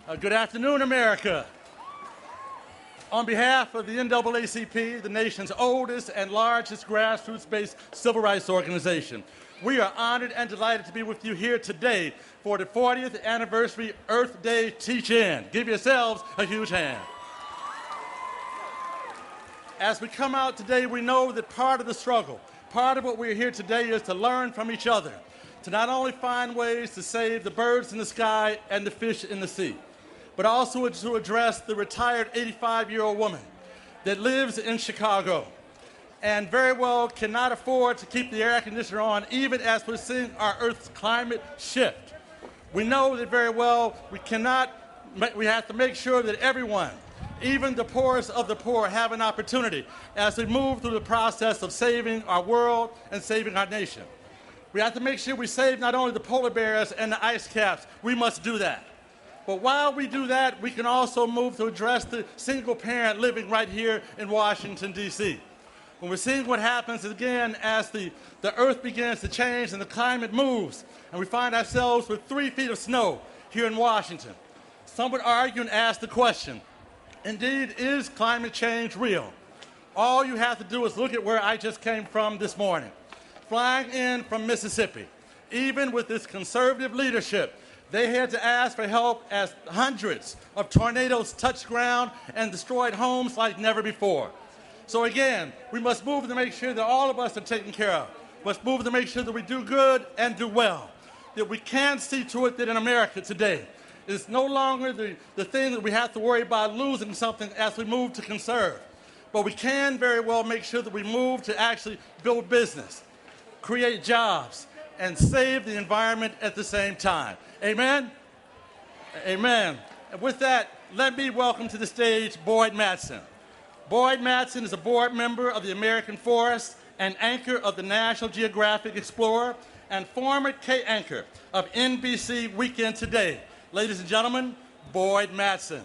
Good afternoon, America. On behalf of the NAACP, the nation's oldest and largest grassroots-based civil rights organization, we are honored and delighted to be with you here today for the 40th anniversary Earth Day Teach-In. Give yourselves a huge hand. As we come out today, we know that part of the struggle, part of what we're here today is to learn from each other, to not only find ways to save the birds in the sky and the fish in the sea, but also to address the retired 85-year-old woman that lives in Chicago and very well cannot afford to keep the air conditioner on even as we're seeing our Earth's climate shift. We know that very well we have to make sure that everyone, even the poorest of the poor, have an opportunity as we move through the process of saving our world and saving our nation. We have to make sure we save not only the polar bears and the ice caps, we must do that. But while we do that, we can also move to address the single parent living right here in Washington, D.C. When we're seeing what happens again as the earth begins to change and the climate moves, and we find ourselves with 3 feet of snow here in Washington. Some would argue and ask the question, indeed, is climate change real? All you have to do is look at where I just came from this morning, flying in from Mississippi. Even with this conservative leadership, they had to ask for help as hundreds of tornadoes touched ground and destroyed homes like never before. So again, we must move to make sure that all of us are taken care of. We must move to make sure that we do good and do well. That we can see to it that in America today, it's no longer the thing that we have to worry about losing something as we move to conserve. But we can very well make sure that we move to actually build business, create jobs, and save the environment at the same time. Amen? Amen. And with that, let me welcome to the stage Boyd Mattson. Boyd Mattson is a board member of the American Forest and anchor of the National Geographic Explorer and former K-anchor of NBC Weekend Today. Ladies and gentlemen, Boyd Mattson.